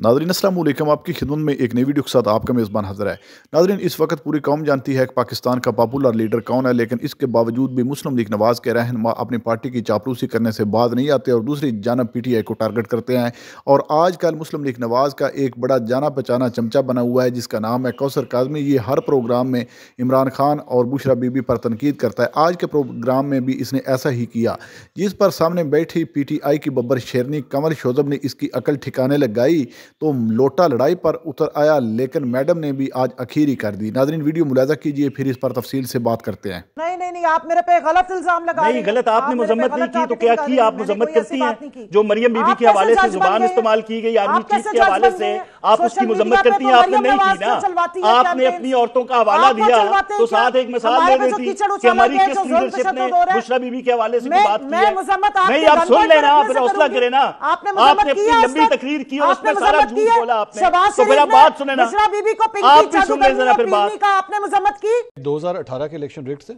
नाज़रीन अस्सलाम वालेकुम, आपकी खिदमत में एक नई वीडियो के साथ आपका मेज़बान हाज़िर है। नाज़रीन, इस वक्त पूरी कौम जानती है कि पाकिस्तान का पॉपुलर लीडर कौन है, लेकिन इसके बावजूद भी मुस्लिम लीग नवाज़ के रहनुमा अपनी पार्टी की चापलूसी करने से बाज नहीं आते और दूसरी जानब PTI को टारगेट करते हैं। और आजकल मुस्लिम लीग नवाज़ का एक बड़ा जाना पहचाना चमचा बना हुआ है जिसका नाम है कौसर काज़मी। ये हर प्रोग्राम में इमरान खान और बुशरा बीबी पर तनकीद करता है। आज के प्रोग्राम में भी इसने ऐसा ही किया, जिस पर सामने बैठी PTI की बब्बर शेरनी कमर शोजब ने इसकी अकल ठिकाने लगाई तो लोटा लड़ाई पर उतर आया, लेकिन मैडम ने भी आज अखीरी कर दी। नाज़रीन, वीडियो मुलाजा कीजिए, फिर इस पर तफसील से बात करते हैं। नहीं, आप मेरे पे गलत इल्जाम लगा रहे हैं। गलत आपने मजम्मत नहीं की तो क्या की? आप मजम्मत करती हैं जो मरियम बीबी के हवाले से जुबान इस्तेमाल की गई, आर्मी चीफ के हवाले से आप उसकी मजम्मत करती हैं। आपने नहीं की ना, आपने अपनी औरतों का हवाला दिया तो साथ एक मिसाल दे देती कि हमारी किस लीडरशिप ने बुशरा बीबी के हवाले से बात की है। नहीं, आप सुन लेना, फिर हौसला करें ना। आपने अपनी लंबी तकरीर की और उसमें सारा झूठ बोला आपने, तो मेरा बात सुने ना, आप भी सुन ले जरा फिर बात। आपने मजम्मत की 2018 के इलेक्शन रिग्ड से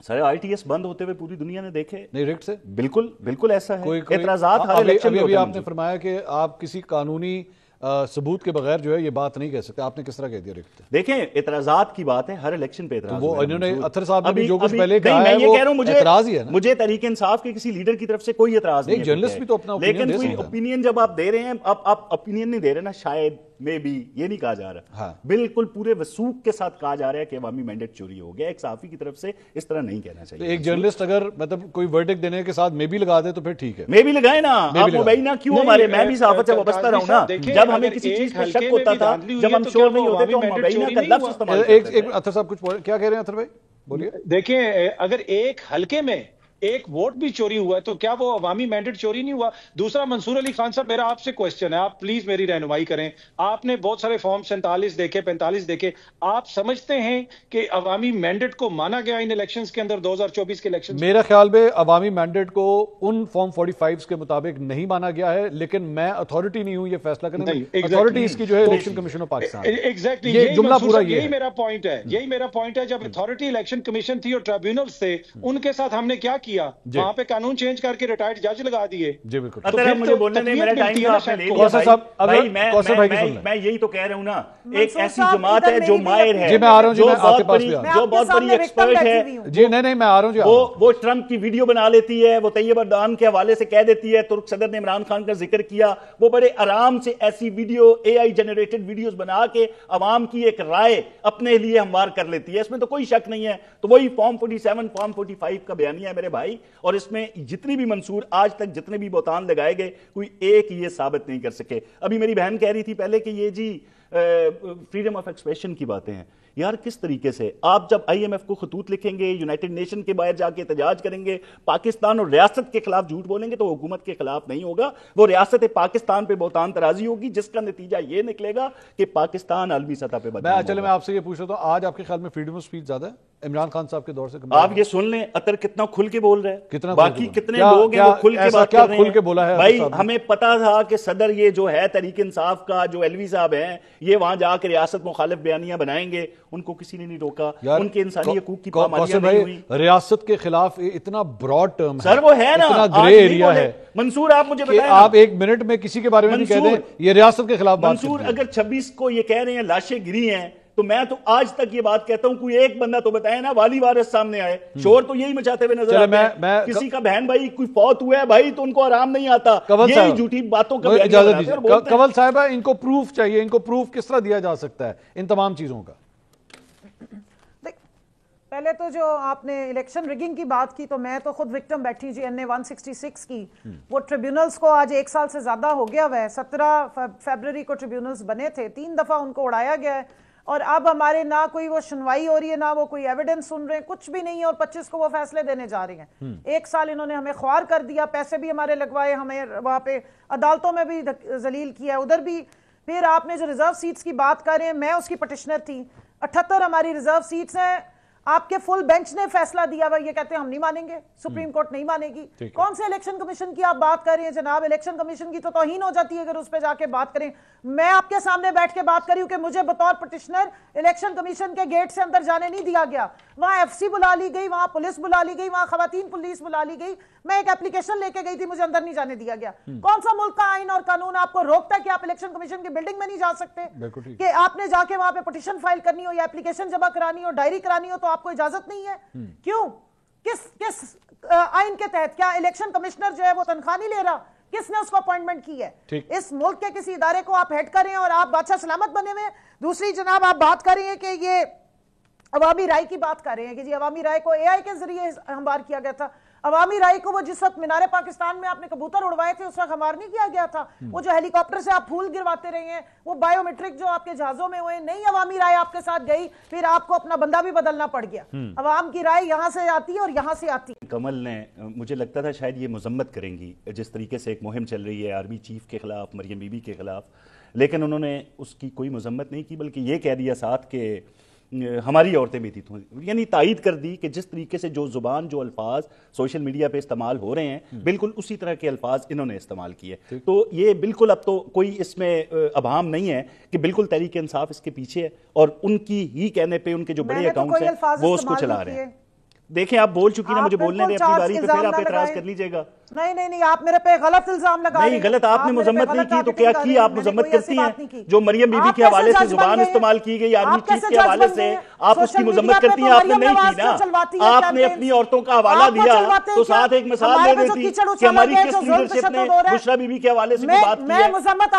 सारे ITS बंद होते हुए पूरी दुनिया ने देखे। नहीं, रिग्ड से बिल्कुल ऐसा है। एतराजात हर इलेक्शन में होते हैं। आपने फरमाया कि आप किसी कानूनी सबूत के बगैर जो है ये बात नहीं कह सकते, आपने किस तरह कह दिया? रिग्ड देखें, एतराजात की बात है, हर इलेक्शन पे एतराज। वो इन्होंने अतर साहब ने जो कुछ पहले कहा है, वो एतराज ही है ना। मुझे तहरीक इंसाफ के किसी लीडर की तरफ से कोई एतराज नहीं है। जर्नलिस्ट भी तो अपना लेकिन कोई ओपिनियन जब आप दे रहे हैं, आप ओपिनियन नहीं दे रहे ना, शायद में भी ये नहीं कहा जा रहा। हाँ। बिल्कुल पूरे वसूख के साथ कहा जा रहा है कि अवामी मैंडेट चोरी हो गया। एक सहाफी की तरफ से इस तरह नहीं कहना चाहिए। एक जर्नलिस्ट अगर मतलब कोई वर्डिक्ट देने के साथ मे भी लगा दे तो फिर ठीक है, मे भी लगाए ना, आप मुबैना क्यों हमारे, मैं भी सहाफत से वाबस्ता रहूं ना। जब हमें किसी चीज पर शक होता था, जब हम श्योर नहीं होते तो हम मुबैना का लफ्ज इस्तेमाल करते थे। एक अतर साहब कुछ क्या कह रहे हैं? अतर भाई बोलिए। देखिए, अगर एक हल्के में एक वोट भी चोरी हुआ है तो क्या वो अवामी मैंडेट चोरी नहीं हुआ? दूसरा, मंसूर अली खान साहब, मेरा आपसे क्वेश्चन है, आप प्लीज मेरी रहनुमाई करें। आपने बहुत सारे फॉर्म 47 देखे, 45 देखे, आप समझते हैं कि अवामी मैंडेट को माना गया इन इलेक्शंस के अंदर, 2024 के इलेक्शन? मेरा ख्याल में अवामी मैंडेट को उन फॉर्म 45 के मुताबिक नहीं माना गया है, लेकिन मैं अथॉरिटी नहीं हूं ये फैसला करने में। अथॉरिटी इसकी जो है election commission of Pakistan. Exactly, ये जुमला पूरा यही मेरा पॉइंट है, यही मेरा पॉइंट है। जब अथॉरिटी इलेक्शन कमीशन थी और ट्रिब्यूनल से, उनके साथ हमने क्या किया? वहां पे कानून चेंज करके रिटायर्ड जज लगा दिए। जी बिल्कुल। तो मुझे बोलने नहीं, मेरा टाइम तो आपने ले लिया भाई। मैं यही तो कह रहा हूं ना, एक ऐसी जमात है जो माहिर है, जी मैं आ रहा हूं, जो बहुत बड़ी एक्सपर्ट है। जी नहीं मैं आ रहा हूं। वो ट्रंप की वीडियो बना लेती है, वो तैयब अर्दोगान के हवाले से कह देती है, तुर्क सदर ने इमरान खान का जिक्र किया, वो बड़े आराम से ऐसी वीडियो AI जनरेटेड वीडियोस बना के अवाम की एक राय अपने लिए हमवार कर लेती है। इसमें तो कोई शक नहीं है। तो वही फॉर्म 47 फॉर्म 45 का बयानिया है मेरे भाई, और इसमें जितनी भी मंसूर आज तक जितने भी बौतान लगाए गए, कोई एक ये साबित नहीं कर सके। अभी मेरी बहन कह रही थी पहले कि ये जी फ्रीडम ऑफ एक्सप्रेशन की बातें हैं। यार किस तरीके से आप जब IMF को खतूत लिखेंगे, यूनाइटेड नेशन के बाहर जाके एहतजाज करेंगे, पाकिस्तान और रियासत के खिलाफ झूठ बोलेंगे, तो हुकूमत के खिलाफ नहीं होगा, वो रियासत पाकिस्तान पे बहुतान तराजी होगी, जिसका नतीजा ये निकलेगा कि पाकिस्तान आलमी सतह पे बदनाम होगा। चलो मैं आपसे ये पूछ रहा हूं, आज आपके ख्याल में फ्रीडम ऑफ स्पीच ज्यादा है इमरान खान साहब के दौर से? आप ये सुन लें, अतर कितना खुल के बोल रहा है, कितना बाकी कितने लोग हैं वो खुल के बात कर रहे हैं। बोला है भाई, हमें पता था कि सदर ये जो है तहरीक इंसाफ का जो एलवी साहब हैं, ये वहां जाकर रियासत मुखालिफ बयानियां बनाएंगे, उनको किसी ने नहीं रोका, उनके इंसानी हकूक की पामालियां नहीं हुई। रियासत के खिलाफ इतना ब्रॉड टर्म सर, वो है ना, इतना ग्रे एरिया है। मंसूर, आप मुझे बताएं, आप एक मिनट में किसी के बारे में नहीं कह दें ये रियासत के खिलाफ बात। मंसूर, अगर 26 को ये कह रहे हैं लाशें गिरी हैं, तो मैं तो आज तक ये बात कहता हूं, कोई एक बंदा तो बताए ना वाली वारस सामने आए। शोर तो यही मचाते हुए नजर आते हैं। किसी का बहन भाई कोई फौत हुआ है भाई तो उनको आराम नहीं आता, यही झूठी बातों का इजाजत दीजिए। कंवल साहिबा, इनको प्रूफ चाहिए, इनको प्रूफ किस तरह दिया जा सकता है इन तमाम चीजों का? पहले तो जो आपने इलेक्शन रिगिंग की बात की, तो मैं तो खुद विक्टिम बैठी जी NA 166 की। वो ट्रिब्यूनल्स को आज 1 साल से ज्यादा हो गया हुआ है। 17 फरवरी को ट्रिब्यूनल्स बने थे, 3 दफा उनको उड़ाया गया है, और अब हमारे ना कोई वो सुनवाई हो रही है, ना वो कोई एविडेंस सुन रहे हैं, कुछ भी नहीं है, और 25 को वो फैसले देने जा रहे हैं। 1 साल इन्होंने हमें ख्वार कर दिया, पैसे भी हमारे लगवाए, हमें वहां पे अदालतों में भी जलील किया, उधर भी। फिर आपने जो रिजर्व सीट्स की बात कर रहे हैं, मैं उसकी पटिशनर थी। 78 हमारी रिजर्व सीट्स हैं। आपके फुल बेंच ने फैसला दिया हुआ, ये कहते हैं हम नहीं मानेंगे, सुप्रीम कोर्ट नहीं मानेगी। कौन से इलेक्शन कमीशन की आप बात कर रहे हैं जनाब? इलेक्शन कमीशन की तो तौहीन हो जाती है अगर उस पर जाके बात करें। मैं आपके सामने बैठ के बात करी हूं कि मुझे बतौर पिटिशनर इलेक्शन कमीशन के गेट से अंदर जाने नहीं दिया गया। वहां एफसी बुला ली गई, वहां पुलिस बुला ली गई, वहां खवातीन पुलिस बुला ली गई, मैं एक एप्लीकेशन लेके गई थी, मुझे अंदर नहीं जाने दिया गया। कौन सा मुल्क का आइन और कानून आपको रोकता है कि आप इलेक्शन कमीशन की बिल्डिंग में नहीं जा सकते? कि आपने जाके वहां पे पिटिशन फाइल करनी हो या एप्लीकेशन जमा करानी हो, डायरी करानी हो, तो आपको इजाजत नहीं है? क्यों? किस आइन के तहत? क्या इलेक्शन कमिश्नर जो है वो तनख्वाह नहीं ले रहा? किसने उसको अपॉइंटमेंट की है? इस मुल्क के किसी इदारे को आप हेड करें और आप बादशाह सलामत बने हुए। दूसरी जनाब आप बात कर रही हैं कि ये अवामी राय की बात कर रहे हैं कि जी अवामी राय को एआई के जरिए हमवार किया गया था। अवामी राय को वो जिस वक्त मीनारे पाकिस्तान में आपने कबूतर उड़वाए थे उस वक्त हमवार नहीं किया गया था। वो जो हेलीकॉप्टर से आप फूल गिरवाते रहे हैं, वो बायोमेट्रिक जो आपके जहाजों में हुए, नहीं अवामी राय आपके साथ गई, फिर आपको अपना बंदा भी बदलना पड़ गया। अवाम की राय यहां से आती है और यहां से आती है। कमल ने, मुझे लगता था शायद ये मजम्मत करेंगी जिस तरीके से एक मुहिम चल रही है आर्मी चीफ के खिलाफ, मरियम बीबी के खिलाफ, लेकिन उन्होंने उसकी कोई मजम्मत नहीं की, बल्कि ये कह दिया साथ के हमारी औरतें भी थी, यानी तायद कर दी कि जिस तरीके से जो जुबान, जो अल्फाज सोशल मीडिया पे इस्तेमाल हो रहे हैं, बिल्कुल उसी तरह के अल्फाज इन्होंने इस्तेमाल किए। तो ये बिल्कुल अब तो कोई इसमें अभाम नहीं है कि बिल्कुल तहरीक इंसाफ इसके पीछे है और उनकी ही कहने पे उनके जो बड़े अकाउंट्स हैं वो उसको चला रहे हैं। देखें आप बोल चुकी ना, मुझे बोलने दें, अपनी बारी पे फिर आप एतराज कर लीजिएगा। नहीं, आप मेरे पे गलत इल्जाम लगा रहे हैं। नहीं, गलत आपने मजम्मत नहीं की तो क्या की? आप मजम्मत करती हैं जो मरियम बीबी के हवाले से जुबान इस्तेमाल की गई आर्मी चीफ के हवाले से, आप उसकी मजम्मत करती हैं। आपने नहीं की ना, आपने अपनी औरतों का हवाला दिया तो साथ एक मिसाल दे देती कि हमारी किस लीडरशिप ने बुशरा बीबी के हवाले से बात की है।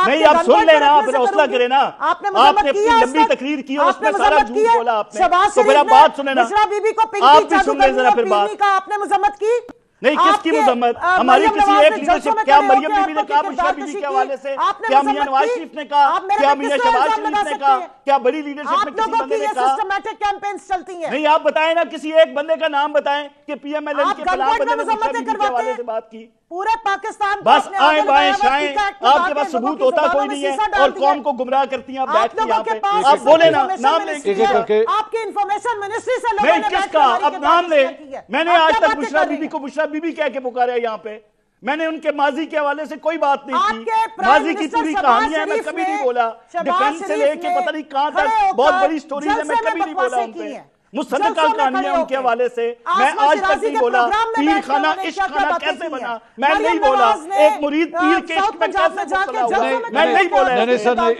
नहीं, आप सुन लेना, फिर हौसला करें ना। आपने अपनी लंबी तकरीर की और उसमें सारा झूठ बोला आपने, तो फिर आप बात सुने ना, आप भी सुन लें जरा फिर बात। आपने मजम्मत की? नहीं, किसकी मजम्मत? हमारी किसी एक लीडरशिप? क्या मरियम बीबी ने कहा बुशरा बीबी के हवाले से? क्या मियां नवाज शरीफ ने कहा? क्या मियां शहबाज शरीफ ने कहा? क्या बड़ी लीडरशिप में किसी बंदे ने कहा? सिस्टमैटिक कैंपेन्स चलती हैं। नहीं, आप बताएं ना, किसी एक बंदे का नाम बताएं कि पीएमएलएन के खिलाफ बंदे ने बुशरा बीबी के हवाले से बात की। पूरे पाकिस्तान बस आए बाएं शाएं, आपके पास सबूत होता कोई नहीं है और कौम को गुमराह करती हैं आप बैठ के यहाँ पे। आप बोले ना, नाम लें। आपकी इंफॉर्मेशन मिनिस्ट्री से नहीं, किसका? अब नाम ले। मैंने आज तक बुशरा बीबी को बुशरा बीबी कह के पुकारा यहाँ पे। मैंने उनके माजी के हवाले से कोई बात नहीं की। माजी की पूरी कहानियां मैं कभी नहीं बोला, डिफेंस से लेके पता नहीं कहां तक बहुत बड़ी स्टोरी है, मैं कभी नहीं बोला उनपे। मुस्तकिल कहानियां उनके हवाले से मैं आज तक नहीं बोला। पीर खाना इश्क खाना कैसे बना, मैं नहीं बोला। एक मुरीद पीर के इश्क में कैसे मुब्तला हुआ, मैं नहीं बोला।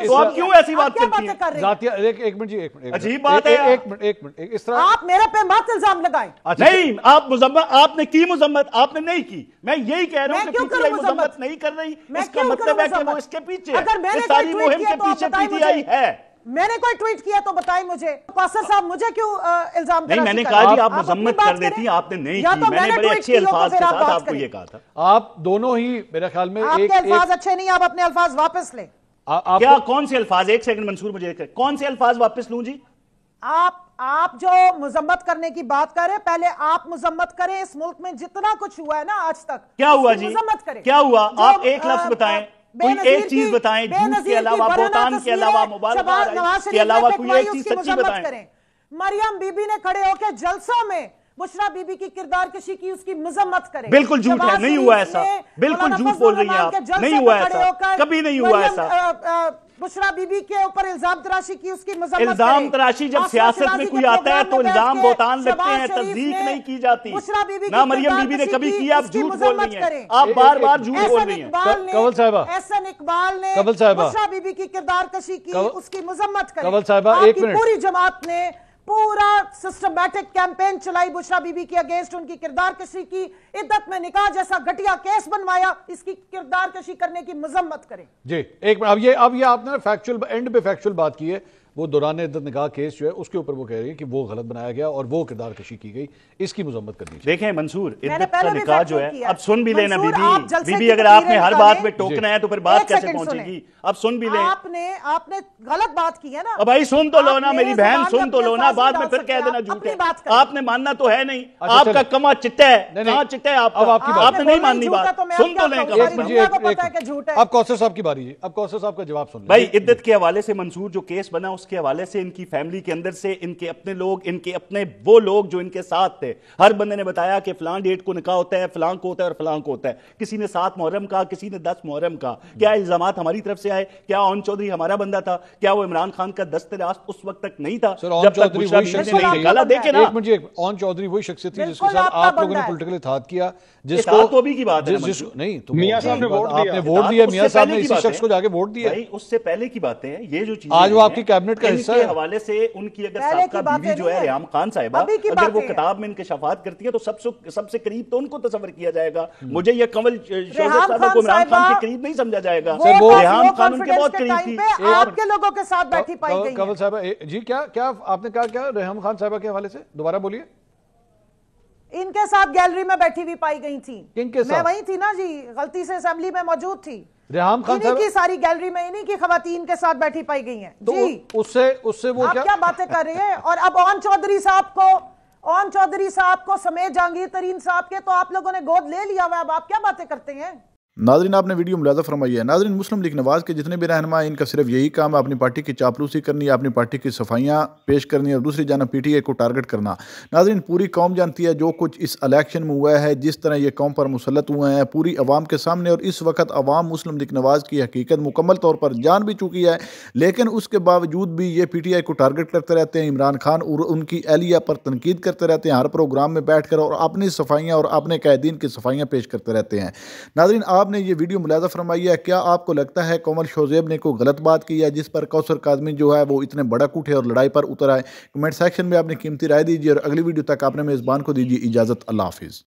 तो आप क्यों ऐसी बात करती हैं? एक मिनट जी, एक मिनट, अजीब बात है। एक मिनट, इस तरह आप मेरे पे मत इल्जाम लगाएं। नहीं, आप मुजम्मत आपने की, मुजम्मत आपने नहीं की। मैं यही कह रहा हूं कि पीटीआई मुजम्मत नहीं कर रही, इसका मतलब है कि वो इसके पीछे है, इस सारी मुहिम के पीछे पीटीआई है। मैंने कोई ट्वीट किया तो बताएं मुझे। कौसर साहब मुझे क्यों इल्जाम? नहीं, मैंने कहा जी आप मजम्मत कर देती, आपने नहीं की। मैंने बड़े अच्छे अल्फाज के साथ आपको ये कहा था। आप दोनों ही मेरे ख्याल में आपके अल्फाज अच्छे नहीं, आप अपने अल्फाज वापस लें। क्या? कौन से अल्फाज? एक सेकंड मंसूर, मुझे कौन से अल्फाज वापस लूं जी? आप जो मुजम्मत करने की बात कर रहे हैं, पहले आप मुजम्मत करें। इस मुल्क में जितना कुछ हुआ है ना आज तक, क्या हुआ जी? मुजम्मत करें। क्या हुआ? आप एक लफ्ज बताएं, कोई एक चीज बताएं, झूठ के अलावा, बोतान के अलावा, मुबालगा के अलावा कोई एक चीज सच्ची बताएं। मरियम बीबी ने खड़े होकर जलसों में बुशरा बीबी की किरदार कशी की, उसकी मजम्मत करें। बिल्कुल झूठ है, नहीं हुआ ऐसा, बिल्कुल झूठ बोल रही हैं आप, नहीं हुआ ऐसा, कभी नहीं हुआ ऐसा। बुशरा बीबी के ऊपर इल्जाम तराशी की, उसकी मजम्मत करें। इल्जाम तराशी जब सियासत में कोई आता है तो इल्जाम बोतान लगते हैं, तस्दीक नहीं की जाती। ना मरियम बीबी ने कभी किया, आप झूठ बोल रही हैं, आप बार बार झूठ बोल रही हैं। कंवल साहिबा, एहसन इकबाल ने बुशरा बीबी की किरदार कशी की, उसकी मजम्मत करें। कंवल साहिबा, एक मिनट। पूरी जमात ने पूरा सिस्टमैटिक कैंपेन चलाई बुशरा बीबी के अगेंस्ट, उनकी किरदार कशी की, इद्दत में निकाह जैसा घटिया केस बनवाया, इसकी किरदार कशी करने की मजम्मत करें। जी एक मिनट, अब ये आपने फैक्चुअल एंड पे फैक्चुअल बात की है। वो दौरान इद्दत निकाह केस जो है उसके ऊपर वो कह रही है कि वो गलत बनाया गया और वो किरदार कशी की गई, इसकी मजम्मत करनी चाहिए। देखें मंसूर, इद्दत का निकाह जो है, अब सुन भी लेना बीबी, अगर आपने हर बात में टोकना है तो फिर बात कैसे पहुंचेगी? अब सुन भी ले। आपने गलत बात की है ना। अब भाई सुन तो लो ना, मेरी बहन सुन तो लो ना, बाद में फिर कह देना झूठ है। आपने मानना तो है नहीं, आपका कमा चिट्टा है, कहां चिट्टा है आपका? आपने नहीं माननी बात, सुन तो लें। अब कौसर साहब की बारी है, अब कौसर साहब का जवाब सुन। भाई इद्दत के हवाले से मंसूर जो केस बना उसके हवाले से इनकी फैमिली के अंदर से इनके अपने लोग, इनके अपने वो लोग जो इनके साथ थे, हर बंदे ने बताया कि फलां डेट को निकाह होता है, फलां को होता है और फलां को होता है। किसी ने 7 मुहर्रम का, किसी ने 10 मुहर्रम का। क्या इल्जामात हमारी तरफ से आए? क्या ओन चौधरी हमारा बंदा था? क्या वो इमरान खान का दस्तरास्त उस वक्त तक नहीं था सर, जब तक बुशरा बीबी ने नहीं निकाला? देखे ना, ओन चौधरी वही शख्सियत थी जिसके साथ आप लोगों ने पॉलिटिकल इत्तेहाद किया, जिसको तो अभी की बात है नहीं, तो मियां साहब ने वोट दिया, आपने वोट दिया, मियां साहब ने इसी शख्स को जाके वोट दिया। भाई उससे पहले की बातें हैं, ये जो चीजें आज वो आपकी कैबिनेट का हिस्सा है। हवाले से उनकी अगर साहब का बीवी जो है रेहाम खान साहिबा, अगर वो किताब में इंकशाफात करती है तो सबसे करीब तो उनको तस्वर किया जाएगा। मुझे ये कमल शोहरत को इमरान खान के करीब नहीं समझा जाएगा। रेहाम खान उनके बहुत करीब थी। आपके लोगों के साथ बैठी पाई गई। कमल साहिबा जी, क्या आपने कहा? क्या रेहाम खान साहिबा के हवाले से दोबारा बोलिए। इनके साथ गैलरी में बैठी हुई पाई गई थी। किनके साथ? मैं वही थी ना जी, गलती से असेंबली में मौजूद थी। रेहाम खान साहब की सारी गैलरी में इन्हीं की खवातीन के साथ बैठी पाई गई हैं। तो जी उससे वो आप क्या बातें कर रहे हैं? और अब ओन चौधरी साहब को समेत जहांगीर तरीन साहब के तो आप लोगों ने गोद ले लिया हुआ। अब आप क्या बातें करते हैं? नाज़रीन, आपने वीडियो मुलाज़ा फरमाई है। नाज़रीन, मुस्लिम लीग नवाज़ के जितने भी रहनुमा हैं, इनका सिर्फ यही काम है अपनी पार्टी की चापलूसी करनी है, अपनी पार्टी की सफाइयाँ पेश करनी है और दूसरी जानब PTI को टारगेट करना। नाज़रीन, पूरी कौम जानती है जो कुछ इस इलेक्शन में हुआ है, जिस तरह ये कौम पर मुसल्लत हुए हैं पूरी अवाम के सामने, और इस वक्त अवाम मुस्लिम लीग नवाज़ की हकीकत मुकम्मल तौर पर जान भी चुकी है। लेकिन उसके बावजूद भी ये PTI को टारगेट करते रहते हैं, इमरान खान और उनकी एहलिया पर तनकीद करते रहते हैं हर प्रोग्राम में बैठ कर, और अपनी सफाइयाँ और अपने कैदीन की सफाइयाँ पेश करते रहते हैं। नाज़रीन, आपने ये वीडियो मुलाज़ा फरमाई है। क्या आपको लगता है कमल शोजेब ने कोई गलत बात की है जिस पर कौसर काज़मी जो है वो इतने बड़ा उठे और लड़ाई पर उतर आए? कमेंट सेक्शन में अपनी कीमती राय दीजिए और अगली वीडियो तक आपने मेज़बान को दीजिए इजाज़त। अल्लाह हाफिज़।